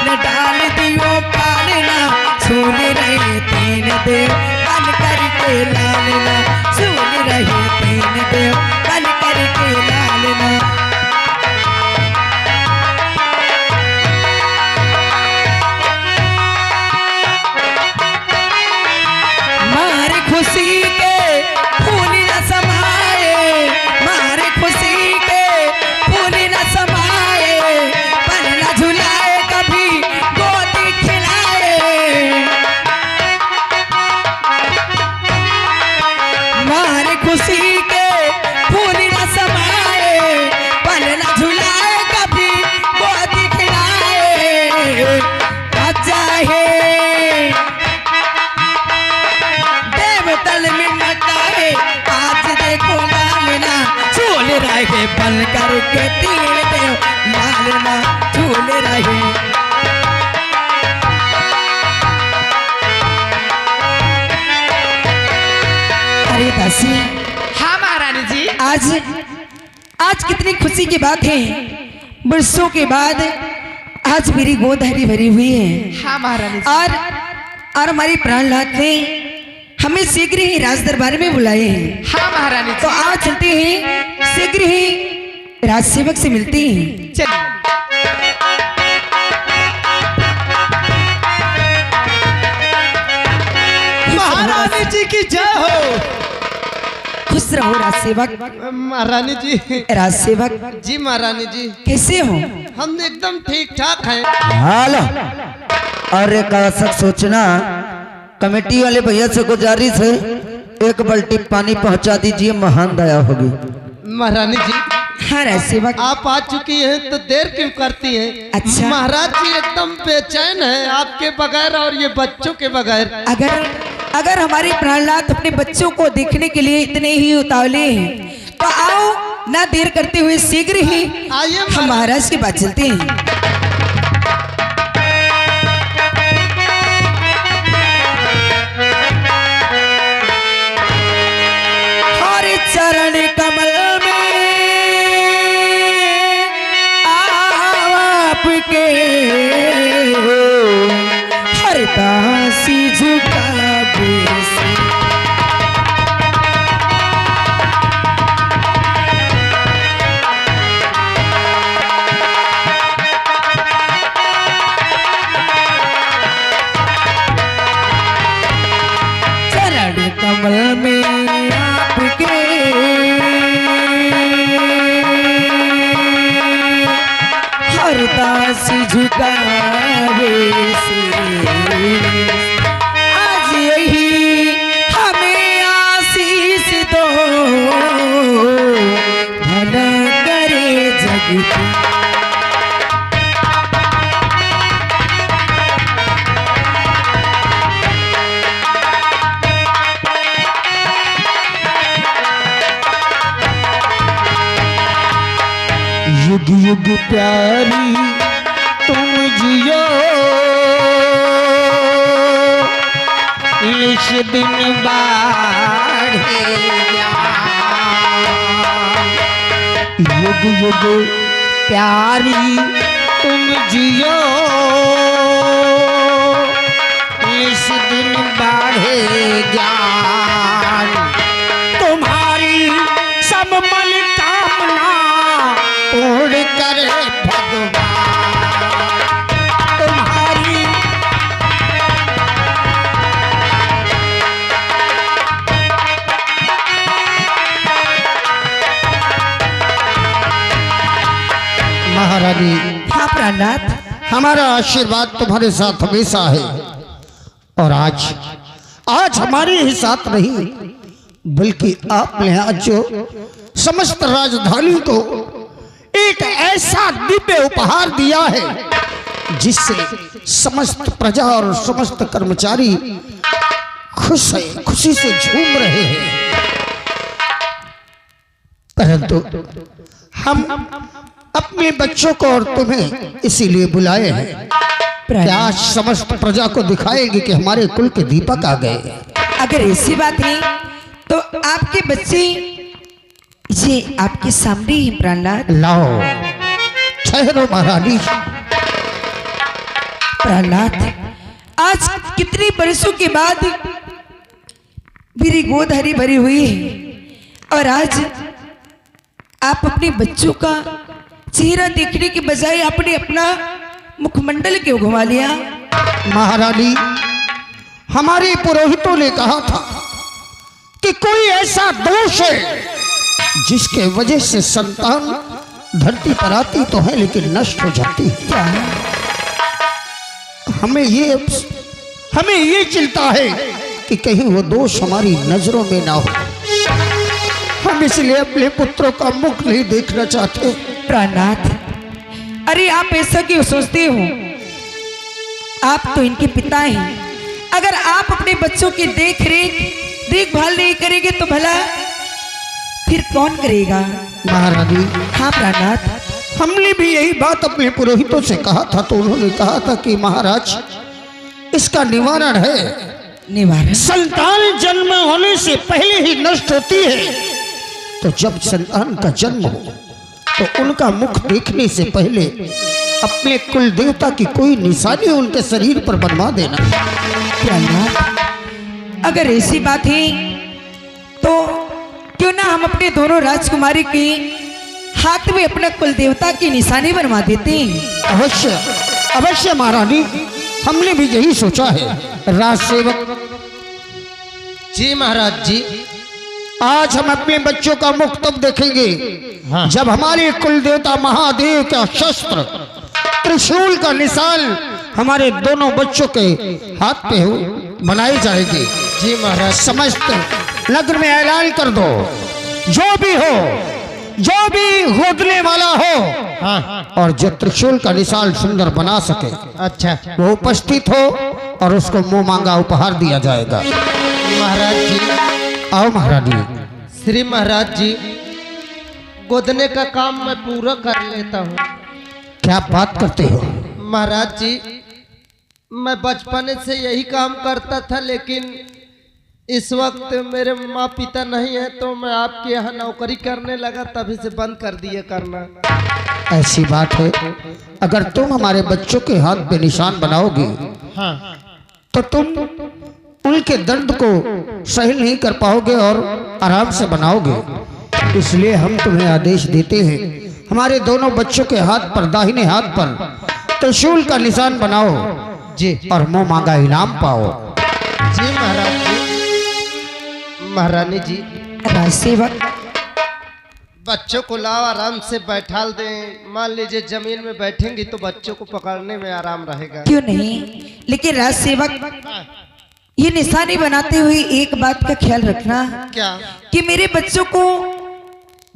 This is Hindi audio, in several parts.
न डाल दियो पालना, सुन रहे तीन देव बन करके लालना, सुन रहे तीन देव बन करके लालना। मारे खुशी के फूल न समाए, मारे खुशी के फूल न समाए, पल न झुलाए कभी गोदी खिलाए। मारे खुशी के फूल न समाए, पल न झुलाए कभी गोदी खिलाए। चाहे देवतल में मचाए, आज देखो लालना, झूल रहे बन करके तीन देव लालना, झूल रहे। अरे दासी, हाँ महारानी जी। आज कितनी खुशी की बात है। बरसों के बाद आज मेरी गोद हरी भरी हुई है। हाँ महारानी जी। और हमारी प्राणनाथ ने हमें शीघ्र ही राज दरबार में बुलाए हैं। हाँ महारानी जी। तो आज चलते हैं, शीघ्र ही राज सेवक से मिलते हैं। चलिए। महारानी जी की जय हो। खुश रहो राज सेवक। महारानी जी। राज सेवक जी महारानी जी। कैसे हो? हम एकदम ठीक ठाक हैं। हाल अरे का सब सोचना, कमेटी वाले भैया से गुजारिश है एक बाल्टी पानी पहुंचा दीजिए, महान दया होगी। महारानी जी। हाँ राज सेवक। आप आ चुकी हैं तो देर क्यों करती हैं? अच्छा। महाराज जी एकदम बेचैन है आपके बगैर और ये बच्चों के बगैर। अगर हमारे प्राणनाथ अपने बच्चों को देखने के लिए इतने ही उतावले हैं तो आओ ना देर करते हुए शीघ्र ही आइए हम महाराज के पास चलते हैं। हरे चरण कमल में आपके हर दासी झुका बेसी। चरण कमल में आपके हर दासी झुका बेसी। आज यही हमें आशीष दो, भला करे जगत। युग युग प्यारी तुम जियो, इस दिन बाढ़े युग युग प्यारी तुम जियो, इस दिन बाढ़े ज्ञान। तुम्हारी सब मन कामना पूर्ण करे भगवान, तुम्हारी महारानी। हाँ प्राणनाथ। हमारा आशीर्वाद तुम्हारे साथ हमेशा है और आज हमारे ही साथ नहीं बल्कि आपने आज जो समस्त राजधानी को एक ऐसा दिव्य उपहार दिया है जिससे समस्त प्रजा और समस्त कर्मचारी खुश है, खुशी से झूम रहे हैं। परंतु हम अपने बच्चों को और तुम्हें इसीलिए बुलाए हैं कि आज समस्त प्रजा को दिखाएंगे कि हमारे कुल के दीपक आ गए। अगर ऐसी बात है तो आपके बच्चे ये आपके सामने ही प्राणनाथ। लाओ ठहरो महारानी। प्रहलाद, आज कितने बरसों के बाद मेरी गोद हरी भरी हुई है और आज आप अपने बच्चों का चेहरा देखने के बजाय आपने अपना मुखमंडल क्यों घुमा लिया? महारानी, हमारे पुरोहितों ने कहा था कि कोई ऐसा दोष है जिसके वजह से संतान धरती पर आती तो है लेकिन नष्ट हो जाती है। क्या? हमें ये चिंता है कि कहीं वो दोष हमारी नजरों में ना हो। हम इसलिए अपने पुत्रों का मुख नहीं देखना चाहते। प्राणनाथ, अरे आप ऐसा क्यों सोचते हो? आप तो इनके पिता हैं। अगर आप अपने बच्चों की देखभाल नहीं करेंगे तो भला फिर कौन करेगा? महारानी, हाँ प्राणनाथ, हमने भी यही बात अपने पुरोहितों से कहा था तो उन्होंने कहा था कि महाराज इसका निवारण है। निवारण? संतान जन्म होने से पहले ही नष्ट होती है, तो जब संतान का जन्म हो तो उनका मुख देखने से पहले अपने कुल देवता की कोई निशानी उनके शरीर पर बनवा देना। प्राणनाथ, अगर ऐसी बात है तो क्यों ना हम अपने दोनों राजकुमारी के हाथ में अपना कुल देवता की निशानी बनवा देते हैं। अवश्य अवश्य महारानी, हमने भी यही सोचा है। राजसेवक जी महाराज जी, आज हम अपने बच्चों का मुख तब देखेंगे जब हमारे कुल देवता महादेव का शस्त्र त्रिशूल का निशान हमारे दोनों बच्चों के हाथ पे बनाए जाएंगे। जी महाराज। समस्त नगर में ऐलान कर दो, जो भी होदने वाला हो, हाँ, और जो त्रिशूल का निशान सुंदर बना सके, अच्छा, वो उपस्थित हो और उसको मुंह मांगा उपहार दिया जाएगा। महाराज जी। आओ महारानी। श्री महाराज जी, गोदने का काम मैं पूरा कर लेता हूँ। क्या बात करते हो? महाराज जी, मैं बचपन से यही काम करता था, लेकिन इस वक्त मेरे माँ पिता नहीं है तो मैं आपके यहाँ नौकरी करने लगा, तभी से बंद कर दिए करना। ऐसी बात है, अगर तुम हमारे बच्चों के हाथ पे निशान बनाओगे, हाँ, तो तुम उनके दर्द को सही नहीं कर पाओगे और आराम से बनाओगे। इसलिए हम तुम्हें आदेश देते हैं, हमारे दोनों बच्चों के हाथ पर, दाहिने हाथ पर त्रिशूल का निशान बनाओ जी, और मुंह मांगा इनाम पाओ। जी महाराज जी। महारानी जी, राजसेवक, बच्चों को लाओ, आराम से बैठाल दें। मान लीजिए जमीन में बैठेंगी तो बच्चों को पकड़ने में आराम रहेगा। क्यों नहीं, लेकिन राजसेवक ये निशानी बनाते हुए एक बात का ख्याल रखना, क्या? कि मेरे बच्चों को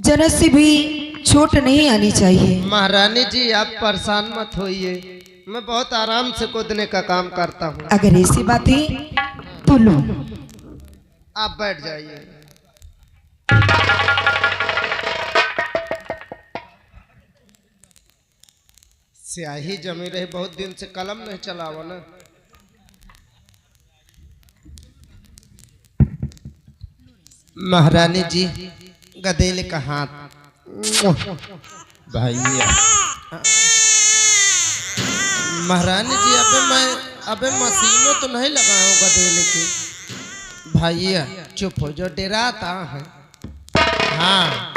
जरा से भी चोट नहीं आनी चाहिए। महारानी जी, आप परेशान मत होइए, मैं बहुत आराम से गोदने का काम करता हूँ। अगर ऐसी बात है तो लो, आप बैठ जाइए। स्याही जमी रही, बहुत दिन से कलम नहीं चलावा ना। महारानी जी, गदेले का हाथ भैया। महारानी जी, अबे मशीनों तो नहीं लगाऊं गदेले की। भैया चुप हो जो, डराता है। हाँ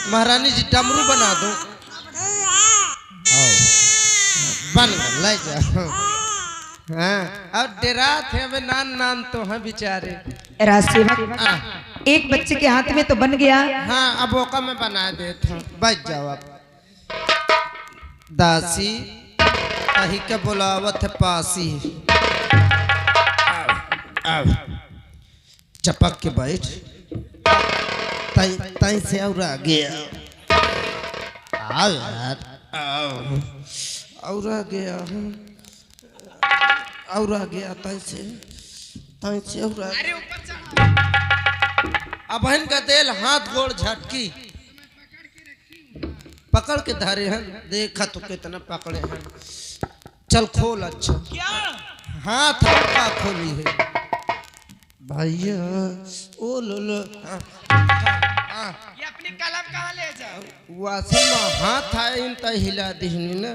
महारानी जी, डमरू बना दो। बन ले जाओ। हाँ, अब डरात है, अबे नान तो है बेचारे। राजसेवक, एक बच्चे के हाथ में तो बन गया। हाँ, अब ओका मैं बना देता हूँ, बच जाओ आप। दासी कही के बुलावत है पासी। अब चपक के बैठ, तई से और आ गया। आओ यार, आओ, और आ गया, और आ गया, तई से और आ गया। अब इनका तेल हाथ गोड़ झटकी पकड़ के धारे हैं, देखा तो कितना पकड़े हैं। चल खोल। अच्छा हाथ का खोली है भैया। ओ लो लो, ये अपनी कलम कहाँ ले जाओ? वासी में हाथ आए इन हिला दिहनी ना।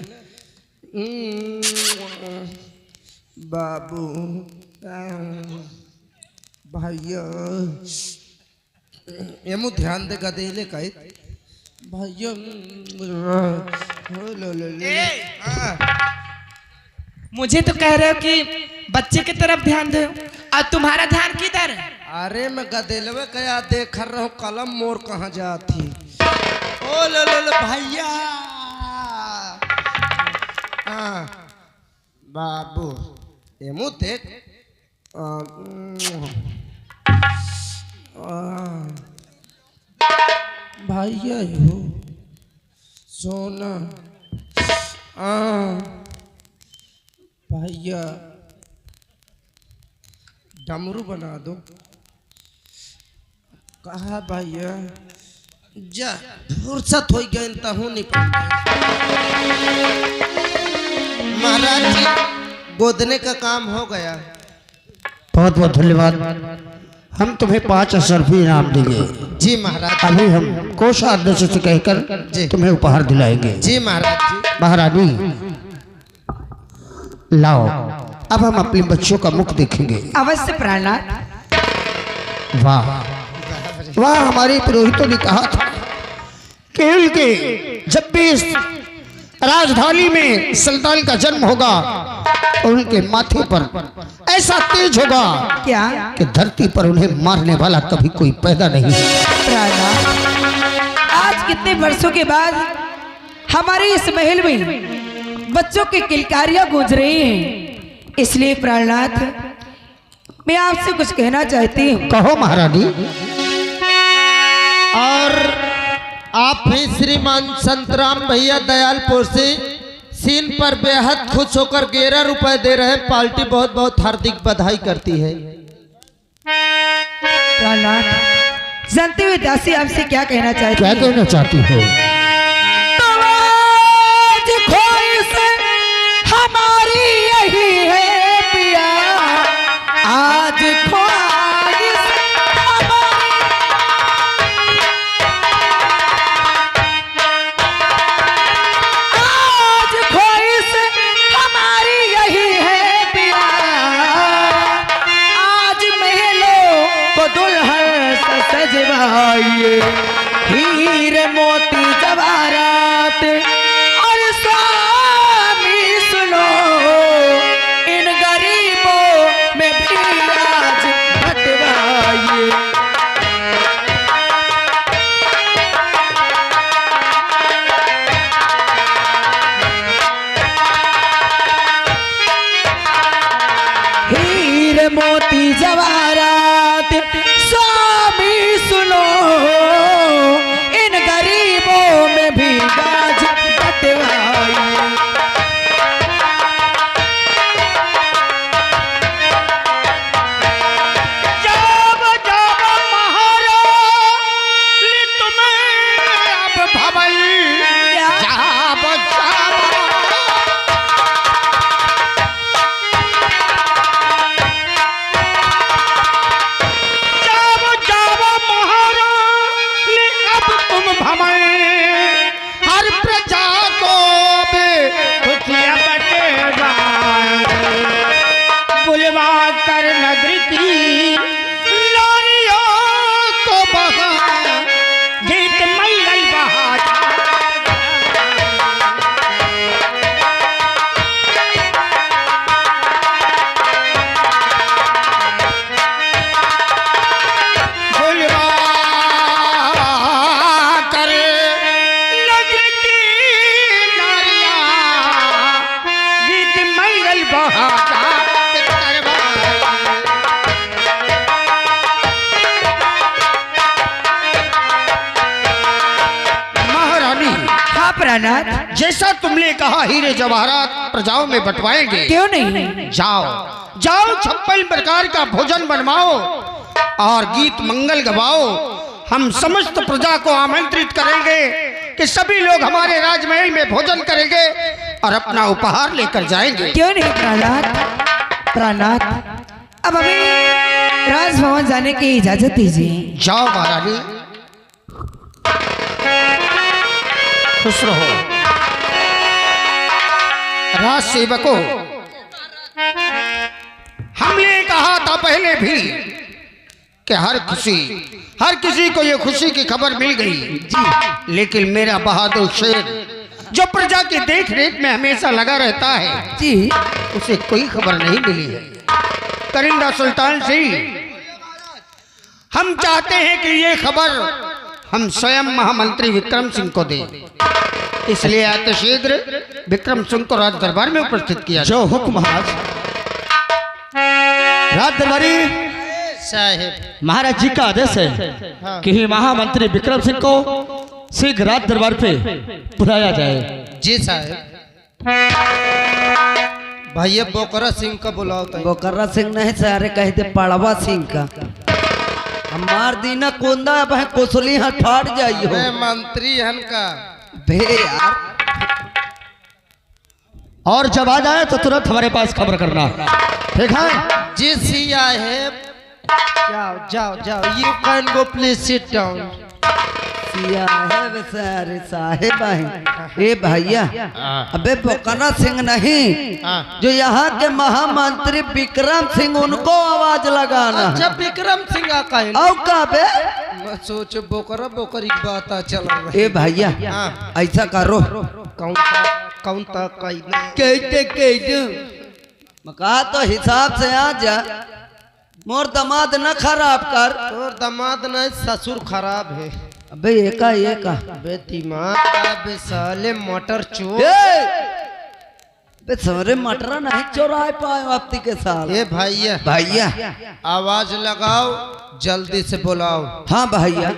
बाबू भैया ये मु ध्यान दे गदे ले कहे भैया मुझे तो कह रहे हो कि बच्चे की तरफ ध्यान दो और तुम्हारा ध्यान किधर है? अरे मैं गदेलवे कया देख रहा हूँ कलम मोर कहाँ जाती ओ लो भैया बाबू ये मुँह देख भैया हो सोना भैया डमरू बना दो कहा भैया जा फुर्सत हो गई तहू नहीं महाराज जी गोदने का काम हो गया। बहुत बहुत धन्यवाद। हम तुम्हें 5,000 रुपये इनाम देंगे। जी महाराज। अभी हम कोषाध्यक्ष से कहकर तुम्हें उपहार दिलाएंगे। जी महाराज जी। महारानी लाओ, अब हम अपने बच्चों का मुख देखेंगे। अवश्य प्राणनाथ। वाह वाह, हमारे पुरोहितों ने कहा था कि उनके जब भी इस राजधानी में सुल्तान का जन्म होगा तो उनके माथे पर ऐसा तेज होगा क्या कि धरती पर उन्हें मारने वाला कभी कोई पैदा नहीं। प्राणनाथ, आज कितने वर्षों के बाद हमारे इस महल में बच्चों की किलकारियां गूंज रही हैं, इसलिए प्राणनाथ मैं आपसे कुछ कहना चाहती हूँ। कहो महारानी। और आप ही श्रीमान संतराम भैया दयालपुर से सीन पर बेहद खुश होकर 11 रुपए दे रहे हैं। पार्टी बहुत बहुत हार्दिक बधाई करती है। प्राणनाथ, जानते हुए दासी आपसे क्या कहना चाहती क्या है? कहना चाहती हो? हमारी यही है पिया, आज ख्वाहिश आज ख्वाहिश हमारी यही है पिया, आज महलों को दुल्हन से सजवाइए, हीरे मोती जवाहरात और स्वामी सुनो, इन गरीबों में भी आज बंटवाइए। हीरे मोती जवाहरात स्वामी सुनो, इन गरीबों में भी गाज बंटवाइए। जब जब महारानी तुम्हें अब भवल, जब जब महारानी अब तुम भवल, हर प्रजा को भी खुशियां बटेगा, बुलवा कर नगरी की नारियों को बहा, गीत मंगल बहा। बुलवा कर नगरी की नारियां, गीत मंगल बहा। महारानी, हाँ प्राणनाथ, जैसा तुमने कहा हीरे जवाहरात प्रजाओं में बंटवाएंगे। क्यों नहीं? जाओ जाओ, 56 प्रकार का भोजन बनवाओ और गीत मंगल गवाओ। हम समस्त प्रजा को आमंत्रित करेंगे कि सभी लोग हमारे राजमहल में भोजन करेंगे और अपना उपहार लेकर जाएंगे। क्यों नहीं प्राणनाथ? प्राणनाथ, अब हमें राजभवन जाने की इजाजत दीजिए। जाओ महारानी, खुश रहो। राज सेवकों, था पहले भी कि हर किसी को ये खुशी की खबर मिल गई जी, लेकिन मेरा बहादुर शेर जो प्रजा की देख रेख में हमेशा लगा रहता है जी उसे कोई खबर नहीं मिली है। करिंदा सुल्तान सिंह, हम चाहते हैं कि ये खबर हम स्वयं महामंत्री विक्रम सिंह को दें, इसलिए आते शीघ्र विक्रम सिंह को राज दरबार में उपस्थित किया। जो हुक्म महाराज। राज दरबारी साहेब महाराज जी का आदेश है कि महामंत्री विक्रम सिंह को शीघ्र राज दरबार पे बुलाया जाए। जी साहेब। भैया बोकरा सिंह का बुलाओ तो। बोकर्रा सिंह नहीं सारे कहते पड़वा सिंह का। हमार दीना कोंदा अब कोसली हाथ फाट जाइयो। मैं मंत्री हन का बे यार, और जब आ जाए तो तुरंत हमारे पास खबर करना, ठीक है? जी साहेब। जाओ जाओ जाओ, you can go please sit down. साहेब सारे साहेब है। ए भैया, अबे बोकर्रा सिंह नहीं, जो यहाँ के महामंत्री विक्रम सिंह, उनको आवाज लगाना। अच्छा विक्रम सिंह का है। औ का बे? मैं सोच बोकरा बोकरी की बात चल रहा। ए भैया ऐसा करो, कौन ता कहते मका तो हिसाब से आ जा, मोर दामाद न खराब कर। तोर दामाद नहीं ससुर खराब है। अबे एका बे दिमाग का बे साले मटर चोर। बे सारे मटरा नहीं चोराए पाए आपती के साथ। ए भैया भैया आवाज लगाओ, जल्दी से बुलाओ। हाँ भैया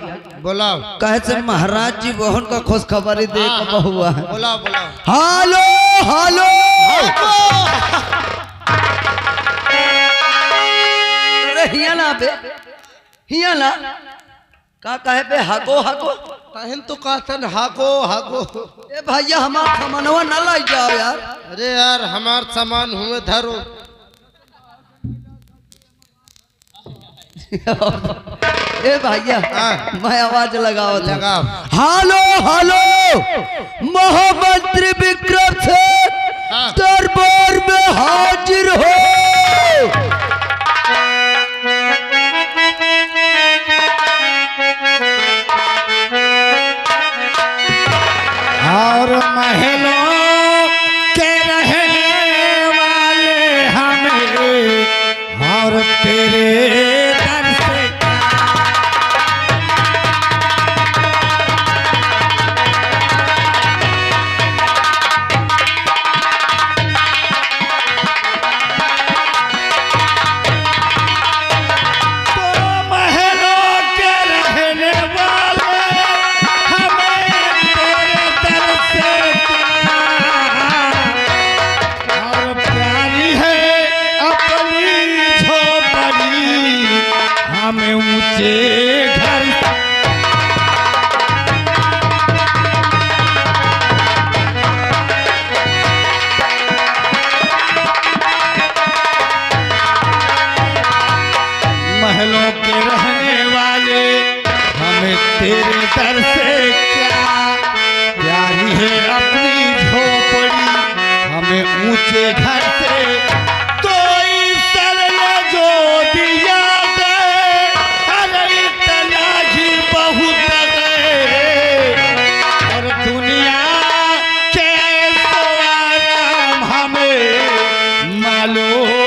बुलाओ। कहे से महाराज जी बहन का खुश खबरी दे के हुआ है। बुलाओ बुलाओ। हालो हालो अरे हिया ना बे, हिया ना का कहे बे हागो हागो। कहन तो कहतन हागो हागो। ए भैया हमारा सामानवा न लाई जाओ यार। अरे यार हमार सामान हुए धरो। ए भैया मैं आवाज लगाओ लगाओ। हालो हालो महामंत्री विक्रम से दरबार में हाजिर हो। और महलों के रहने वाले हमें और तेरे दर से महलों के रहने वाले हमें तेरे दर से क्या प्यारी है अपनी झोपड़ी हमें ऊंचे घर से कोई सरल जो दिया गए अरे तलाशी बहुत गए और दुनिया के तो आराम हमें मालूम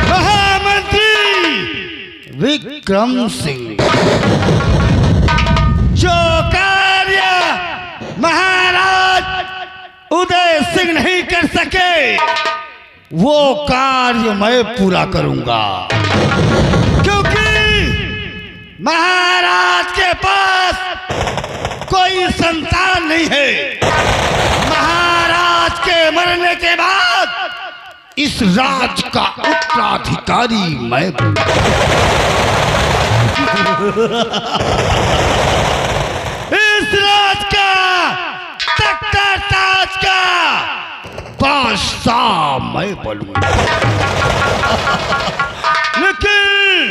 महामंत्री विक्रम सिंह जो कार्य महाराज उदय सिंह नहीं कर सके वो कार्य मैं पूरा करूंगा क्योंकि महाराज के पास कोई संतान नहीं है। महाराज के मरने के बाद इस राज का उत्तराधिकारी मैं इस राज का तख्ता ताज का बादशाह मैं बनूंगा। लेकिन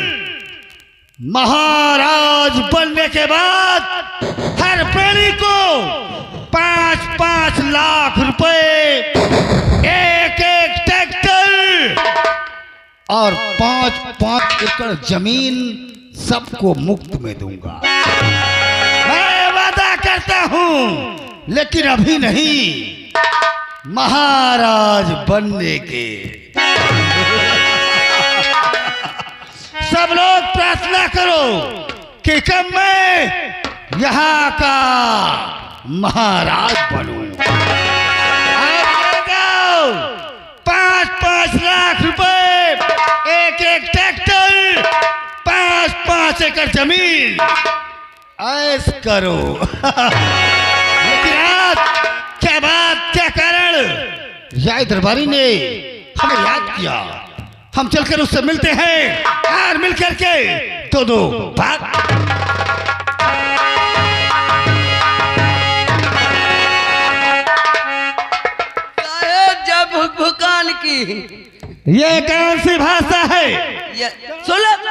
महाराज बनने के बाद हर प्राणी को 5-5 लाख रुपए, एक ट्रैक्टर और 5-5 एकड़ जमीन सबको मुफ्त में दूंगा। मैं वादा करता हूं, लेकिन अभी नहीं, महाराज बनने के। सब लोग प्रार्थना करो कि कब मैं यहाँ का महाराज बनूं। 5-5 लाख रुपए, एक ट्रैक्टर, 5-5 एकड़ जमीन, ऐश करो। लेकिन आज क्या बात, क्या कारण राय दरबारी ने हमें याद किया। हम चलकर उससे मिलते हैं और मिल करके दो भाग। जब भुकान की ये कौन सी भाषा है? सुलभ